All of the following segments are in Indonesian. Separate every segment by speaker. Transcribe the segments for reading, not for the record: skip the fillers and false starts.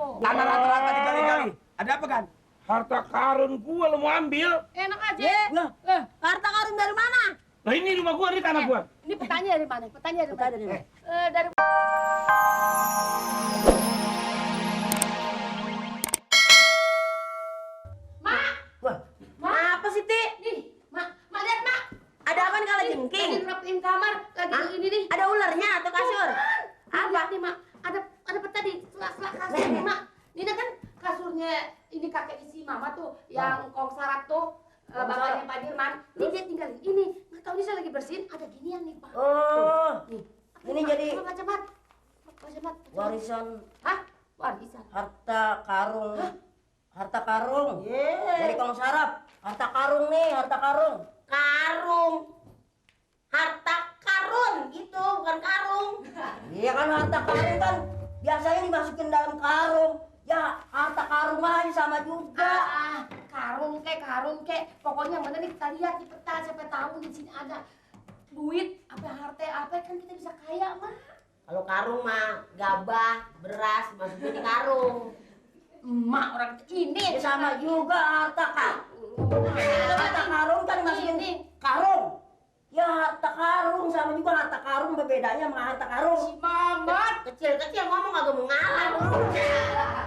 Speaker 1: tuh.
Speaker 2: Tanah rata-rata digali-gali. Ada apa kan?
Speaker 3: Harta karun gua lo mau ambil.
Speaker 1: Enak aja. Lah, harta karun dari mana?
Speaker 3: Nah ini rumah gua, ini tanah gua.
Speaker 1: Ini petanya dari mana? Petanya dari mana? Dari Mak.
Speaker 4: Wah,
Speaker 1: Mak.
Speaker 4: apa sih, Ti?
Speaker 1: Nih, Mak lihat, Mak.
Speaker 4: Ada apa kalau
Speaker 1: Lagi
Speaker 4: jengking?
Speaker 1: rapiin kamar, lagi ini nih.
Speaker 4: Ada ularnya atau kasur?
Speaker 1: Apa nih, Mak? Ada peta di sela-sela kasur nih, Mak. Ini kan kasurnya ini kakeknya si Mama tuh, yang kong sarap tuh, bapaknya Pak Dirman. Ini dia tinggalin ini. Nggak tahu ini saya lagi bersihin, ada ginian nih, Pak.
Speaker 4: Oh,
Speaker 1: Nih.
Speaker 4: ini jadi
Speaker 1: baca, Mat.
Speaker 4: warisan
Speaker 1: Hah? Warisan.
Speaker 4: harta karung. Harta karung. Dari kong sarap. Harta karung nih, harta karung.
Speaker 5: Karung, harta karun gitu, bukan karung.
Speaker 4: Iya kan harta karung kan biasanya dimasukin dalam karung. Ya harta karung mah sama juga.
Speaker 1: Karung kek. Pokoknya yang mana nih kita lihat di peta, siapa tahu di sini ada duit, harta apa kan kita bisa kaya, mah.
Speaker 5: Kalau karung mah gabah, beras, masukin di karung.
Speaker 1: Emak orang ini
Speaker 4: Ya sama juga harta karung. Harta karung kan dimasukin
Speaker 1: Ini.
Speaker 4: karung. Ya harta karung sama juga harta karung, bedanya sama harta karung.
Speaker 1: si Mamat.
Speaker 5: Kecil-kecil ngomong agak mau ngalah.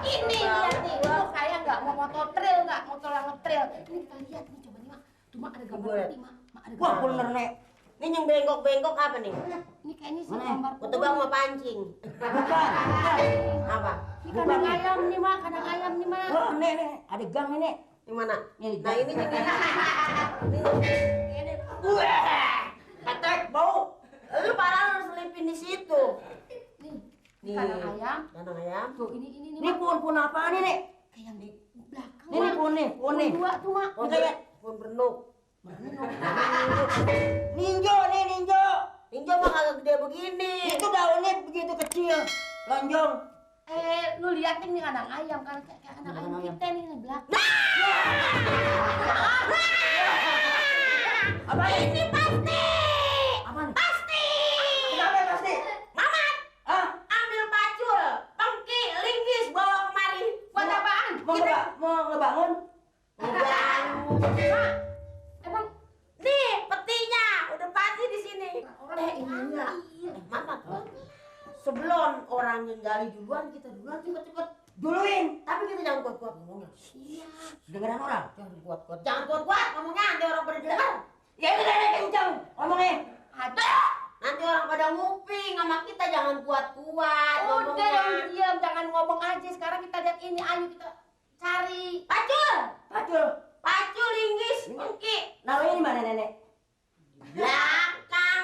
Speaker 1: Ini lihat nih, lo kaya nggak mau motor trail nggak, motor yang trail. Ini kita lihat nih, coba nih, Mak. Tuh, Mak, ada gambar putih, Mak. Mak, ada
Speaker 4: Wah
Speaker 1: gambar.
Speaker 4: bener nek.
Speaker 5: Ini yang bengkok-bengkok apa nih?
Speaker 1: Ini kayaknya sih
Speaker 4: Mana?
Speaker 1: gambar
Speaker 5: Kutebang mau pancing.
Speaker 4: Bukan.
Speaker 5: Apa?
Speaker 1: Ini kandang ayam nih, Mak. Kandang ayam nih, Mak.
Speaker 4: Wah nek ada gang nih nek.
Speaker 5: Yang mana?
Speaker 4: Ini
Speaker 5: Nah ini nih. Ini.
Speaker 4: Wah, ketek bau.
Speaker 5: Lu parah lu selipin di situ.
Speaker 1: Nih,
Speaker 5: Nih.
Speaker 1: kandang ayam.
Speaker 5: Kandang ayam.
Speaker 1: Tuh, ini nih,
Speaker 4: Ini
Speaker 1: Mak.
Speaker 4: pohon apa nih nek?
Speaker 1: Kayak yang di belakang,
Speaker 4: Ini
Speaker 1: Mak.
Speaker 4: pohon nih.
Speaker 1: Dua tuh, Mak.
Speaker 5: Pohon
Speaker 4: kayak-
Speaker 5: pohon bernuk.
Speaker 4: Ninjo nih ninjo.
Speaker 5: Ninja mah kagak gede begini.
Speaker 4: Itu daunnya begitu kecil, lonjong.
Speaker 1: Lu lihat nih kandang ayam kan, kayak kandang ayam
Speaker 4: Kandang ayam.
Speaker 1: kita nih di belakang.
Speaker 4: Apa
Speaker 5: Ini pasti.
Speaker 4: Apa nih?
Speaker 5: Pasti.
Speaker 4: Kenapa pasti?
Speaker 5: Mamat,
Speaker 4: Ah,
Speaker 5: ambil pacul, pengki, linggis bawa kemari.
Speaker 1: Buat apaan?
Speaker 4: mau ngebangun?
Speaker 5: Ngebangun.
Speaker 1: Mak, emang
Speaker 5: Nih, petinya udah pasti di sini.
Speaker 1: orang
Speaker 5: Enggak. Mamat. Sebelum orang yang gali duluan, kita duluan cepet-cepet.
Speaker 4: Duluin.
Speaker 5: Tapi kita jangan kuat-kuat ngomongnya.
Speaker 1: iya.
Speaker 4: Dengeran orang.
Speaker 5: Jangan kuat-kuat. Jangan kuat-kuat ngomongnya, nanti orang pada dengar.
Speaker 4: Ya udah nek kencang ngomongnya.
Speaker 1: Ada.
Speaker 5: Nanti orang pada nguping sama kita, jangan kuat-kuat
Speaker 1: Udah
Speaker 5: ngomongnya.
Speaker 1: dong, diam, jangan ngomong aja. Sekarang kita lihat ini, ayo kita cari.
Speaker 5: Pacul,
Speaker 4: Pacul.
Speaker 5: pacul, linggis, pengki.
Speaker 4: Naruhnya di mana nenek?
Speaker 5: Belakang,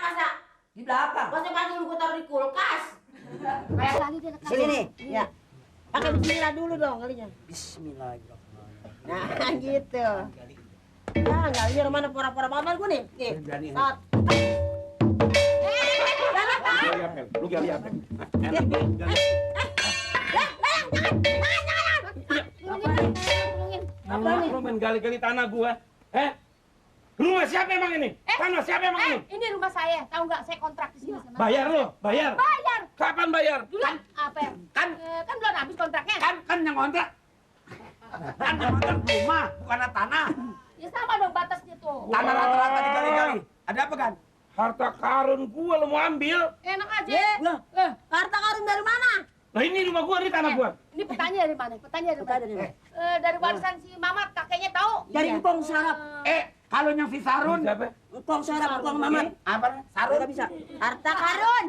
Speaker 4: Di belakang.
Speaker 5: masa pacul gua taruh di kulkas.
Speaker 1: Kayak tadi dia lekas.
Speaker 4: Sini nih. Ya.
Speaker 5: Pakai bismillah dulu dong kalinya.
Speaker 4: Bismillahirrahmanirrahim.
Speaker 5: Nah, gitu. Nah, enggak lihat mana pora-pora banget gua nih. Nih. Sat.
Speaker 3: Lu gali apel. Lu main gali-gali tanah gua. Rumah siapa emang ini? Tanah siapa emang ini?
Speaker 1: Ini rumah saya, tahu nggak? Saya kontrak di sini sama.
Speaker 3: Bayar lo, bayar.
Speaker 1: Bayar.
Speaker 3: Kapan bayar?
Speaker 1: Kan apa ya?
Speaker 2: Kan
Speaker 1: Kan belum habis kontraknya.
Speaker 2: kan yang kontrak. Kan yang kontrak rumah, bukan tanah.
Speaker 1: Ya sama dong batasnya tuh.
Speaker 2: Tanah rata-rata digali-gali. Ada apa kan?
Speaker 3: Harta karun gua lo mau ambil.
Speaker 1: Enak aja.
Speaker 4: Lah,
Speaker 5: Harta karun dari mana?
Speaker 3: Nah ini rumah gua, ini tanah gua.
Speaker 1: Ini petanya dari mana? Petanya dari mana?
Speaker 4: dari mana?
Speaker 1: Dari warisan si Mamat, kakeknya tahu.
Speaker 4: Dari kong sarap.
Speaker 2: Kalau yang si Sarun,
Speaker 3: Siapa?
Speaker 4: Kong sarap, kong mamat.
Speaker 2: apa? Sarun
Speaker 4: Enggak bisa.
Speaker 5: Harta karun.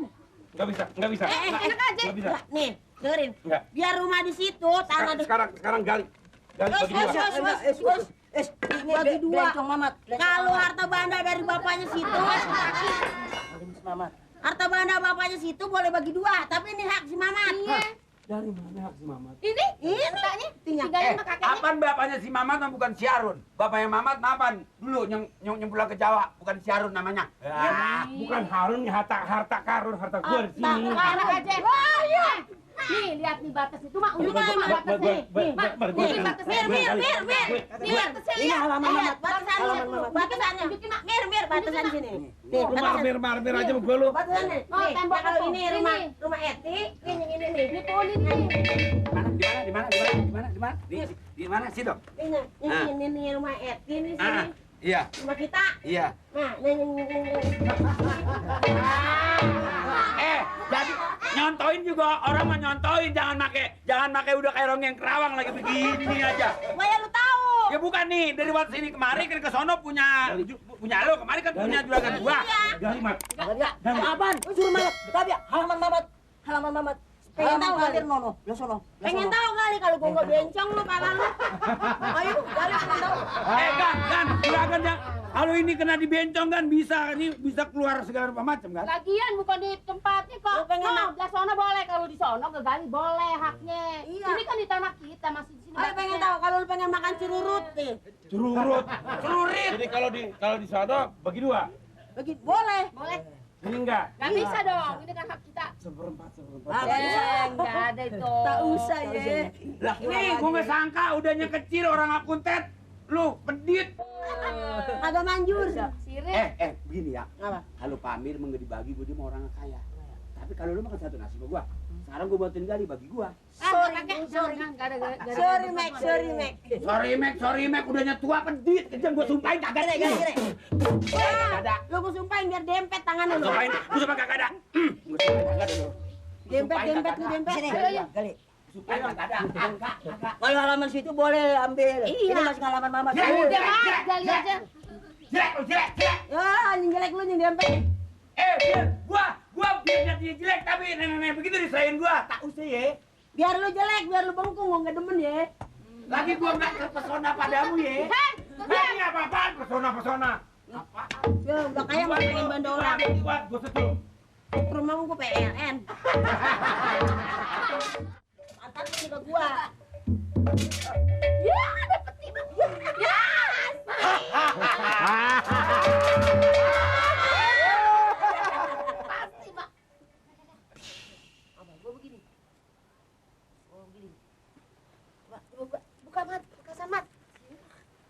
Speaker 3: Nggak bisa, nggak bisa.
Speaker 1: Enak aja.
Speaker 3: Nggak bisa.
Speaker 5: Nih, dengerin.
Speaker 3: Nggak.
Speaker 5: Biar rumah di situ, tanah di
Speaker 3: Sekarang gali. Gali bagi dua.
Speaker 4: Ini
Speaker 5: Bagi dua.
Speaker 4: bencong mamat.
Speaker 5: Kalau harta benda dari bapaknya situ,
Speaker 4: Mamat.
Speaker 5: harta benda bapaknya situ boleh bagi dua, tapi ini hak si Mamat.
Speaker 1: Iya.
Speaker 3: Dari mana hak si Mamat?
Speaker 1: Ini petanya tinggalin sama kakeknya.
Speaker 2: Apaan bapaknya si Mamat bukan si Arun? Bapaknya Mamat mapan dulu yang pulang ke Jawa, bukan si Arun namanya.
Speaker 3: Bukan Harun, harta karun, harta gua di sini.
Speaker 1: Enak aja. Nih, lihat nih batas itu, Mak. Unjuk
Speaker 3: Gua-
Speaker 1: aja, Mak,
Speaker 3: gua-
Speaker 1: batasnya.
Speaker 3: gua-
Speaker 1: Nih,
Speaker 3: gua-
Speaker 1: Mak.
Speaker 3: gua-
Speaker 1: Nih,
Speaker 3: gua-
Speaker 1: batasnya.
Speaker 5: Mir.
Speaker 1: Nih, batasnya
Speaker 4: Ini
Speaker 1: lihat.
Speaker 4: halaman
Speaker 1: Lihat,
Speaker 4: Mamat.
Speaker 1: batasannya.
Speaker 4: Halaman Mamat.
Speaker 5: Batasannya.
Speaker 1: Tunjukin, Mak.
Speaker 5: Mir, batasan sini. Nih,
Speaker 3: Lu marmir aja sama gua lu.
Speaker 5: batasannya.
Speaker 1: Oh,
Speaker 5: Nih,
Speaker 1: tembok
Speaker 5: nah, kalau
Speaker 1: itu.
Speaker 5: ini
Speaker 1: Ini.
Speaker 5: rumah Eti, ini nih.
Speaker 1: Ini polin nih.
Speaker 2: Di mana sih dok?
Speaker 5: Ini rumah Eti nih sini.
Speaker 2: Iya,
Speaker 5: Rumah kita.
Speaker 2: iya.
Speaker 5: Nah, ini.
Speaker 2: Jadi nyontoin juga orang mah nyontoin, jangan make udah kayak orang yang kerawang lagi begini aja.
Speaker 5: Supaya lu tahu.
Speaker 2: Ya bukan nih, dari waktu sini kemari kan ke sono punya lo, kemari kan punya juragan gua.
Speaker 3: Gali, Mat.
Speaker 4: Apaan? Suruh Mamat. Tapi halaman Mamat. Halaman Mamat.
Speaker 5: Pengen tahu
Speaker 4: Kadir
Speaker 5: kali?
Speaker 4: nono. Lah sono.
Speaker 5: Pengen tahu kali kalau gua nggak bencong lu pala lu. Ayo, kali pengen tahu.
Speaker 2: Kan, juragan yang kalau ini kena dibencong kan bisa keluar segala macam kan?
Speaker 1: Lagian bukan di tempatnya kok.
Speaker 5: Lu pengen
Speaker 1: No, di sono boleh, kalau di sono kegali boleh haknya.
Speaker 5: Iya.
Speaker 1: Ini kan di tanah kita, masih di sini.
Speaker 5: Ayo pengen tahu kalau lu pengen makan cururut nih.
Speaker 3: Cururut.
Speaker 2: Celurit.
Speaker 3: Jadi kalau di sono bagi dua.
Speaker 5: Bagi boleh.
Speaker 1: Boleh.
Speaker 3: Ini enggak.
Speaker 1: Gak bisa dong, ini kan hak kita.
Speaker 3: Seperempat.
Speaker 1: Enggak ada itu.
Speaker 5: Tak usah ya.
Speaker 2: Lah, nih gua nggak sangka udahnya kecil orang akuntet. Lu pedit.
Speaker 5: Agak manjur.
Speaker 1: Sirik.
Speaker 2: Begini ya.
Speaker 5: Apa?
Speaker 2: Kalau Pak Amir mau dibagi, dia mau orang kaya. Tapi kalau lu makan satu nasi sama gua, sekarang gua buatin gali bagi gua.
Speaker 5: Sorry,
Speaker 1: Sorry. Enggak ada.
Speaker 5: Sorry, Mac.
Speaker 2: Sorry, Mek, udahnya tua pedit. Kejam gua sumpahin kagak ada.
Speaker 5: Ada. Lu gua sumpahin biar dempet tangan lu.
Speaker 2: Gua sumpah kagak ada. Gua sumpahin kagak ada lu.
Speaker 5: Dempet lu dempet.
Speaker 4: Sini.
Speaker 1: Ayo.
Speaker 4: Gali.
Speaker 2: Sumpahin kagak ada. Kagak.
Speaker 4: Kalau halaman situ boleh ambil.
Speaker 1: Iya.
Speaker 4: Ini masih halaman Mamat.
Speaker 2: Ya,
Speaker 1: Udah, Mak, gali aja.
Speaker 2: Jelek.
Speaker 5: Ya, anjing jelek lu nih dempet.
Speaker 2: Biar biar dia jelek tapi nenek begitu diserahin gua. Tak usah ya.
Speaker 5: Biar lu jelek, biar lu bengkung, gua nggak demen ya.
Speaker 2: Lagi gua nggak terpesona padamu ya. Ini apa-apaan pesona.
Speaker 5: Ya, udah kayak mau pengen bantu orang.
Speaker 2: Buat gua setuju.
Speaker 5: Rumah gua PLN. Mantan sih ke gua.
Speaker 1: Ya, dapet tiba. Ya. Pasti, Mak.
Speaker 5: Apa gua begini? Oh, begini.
Speaker 1: Buka, Mat. Buka Mat.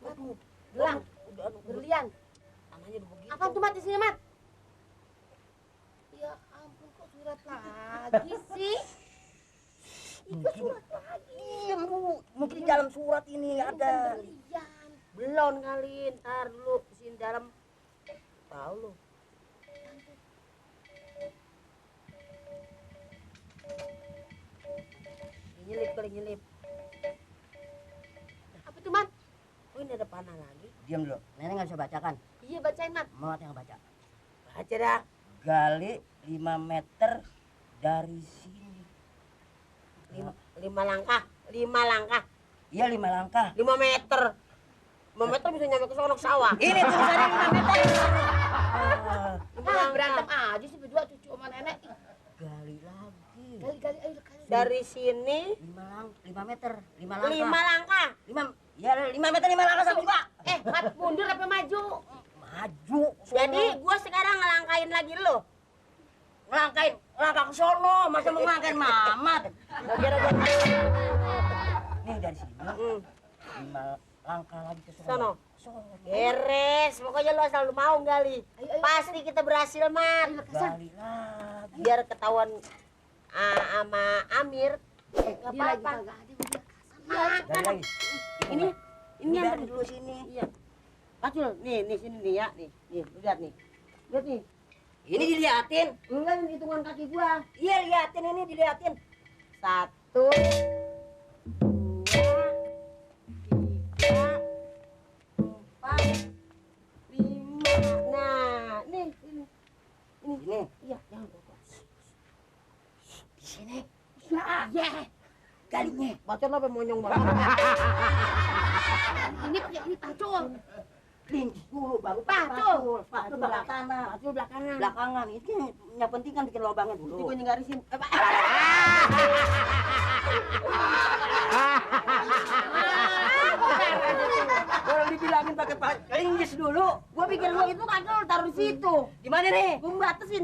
Speaker 5: Waduh,
Speaker 1: Gelang.
Speaker 5: udah
Speaker 1: Berlian.
Speaker 5: tangannya udah begitu.
Speaker 1: Apa tuh, Mat, di sini, Mat? Ya ampun, kok surat lagi sih? Itu surat lagi.
Speaker 4: Lu mungkin di dalam surat ini ada.
Speaker 1: Berlian.
Speaker 5: Belum kali, ntar dulu sini dalam. Tahu lu. Nyelip.
Speaker 1: Apa tuh, Mat?
Speaker 5: Oh, ini ada panah lagi.
Speaker 4: Diam dulu. Nenek nggak bisa bacakan.
Speaker 1: Iya, bacain, Mat.
Speaker 4: Mamat yang baca.
Speaker 5: Baca dah.
Speaker 4: Gali 5 meter dari sini.
Speaker 5: 5 langkah. 5 langkah.
Speaker 4: Iya 5 langkah.
Speaker 5: 5 meter. 5 meter bisa nyampe ke sono sawah.
Speaker 4: Ini tulisannya 5 meter.
Speaker 1: Berantem aja sih berdua cucu sama nenek. Ih,
Speaker 4: Gali lagi.
Speaker 1: gali, ayo gali.
Speaker 5: Dari sini
Speaker 4: 5 meter. 5 langkah.
Speaker 5: 5 langkah.
Speaker 4: 5 ya 5 meter 5 langkah sama 5.
Speaker 1: Mat, mundur apa maju?
Speaker 4: Maju.
Speaker 5: Jadi gua sekarang ngelangkain lagi lu.
Speaker 4: ngelangkain langkah ke sono, masa mau ngelangkain Mamat. Nih dari sini 5 langkah lagi ke
Speaker 5: Sono.
Speaker 4: sono.
Speaker 5: Beres, pokoknya lu asal lu mau gali. Pasti kita berhasil, Mat.
Speaker 4: Gali lagi.
Speaker 5: Biar ketahuan sama Amir.
Speaker 1: Dia lagi kagak ada udah.
Speaker 4: Gali lagi.
Speaker 5: Ini yang
Speaker 4: dari dulu sini.
Speaker 5: Iya. Pacul, nih sini nih ya, nih, lu lihat nih. Lihat nih.
Speaker 4: Ini diliatin.
Speaker 5: Enggak hitungan kaki gua.
Speaker 4: Iya liatin ini diliatin.
Speaker 5: 1, 2, 3, 4, 5. Nah, nih, ini.
Speaker 4: Ini.
Speaker 5: Iya, jangan lupa.
Speaker 4: Di sini.
Speaker 1: Ya.
Speaker 4: Galinya.
Speaker 5: Bacot lo apa monyong banget.
Speaker 1: Ini pacul.
Speaker 4: Lincis dulu baru
Speaker 1: Pacul.
Speaker 4: Pacul belakangan.
Speaker 5: Pacul belakangan.
Speaker 4: Belakangan. Itu yang penting kan bikin lubangnya
Speaker 5: Nanti
Speaker 4: dulu.
Speaker 5: gua nyenggarisin.
Speaker 4: Orang dibilangin pakai lincis dulu.
Speaker 5: Gua pikir lu itu kacau taruh di situ.
Speaker 4: Di mana nih?
Speaker 5: Gua batasin.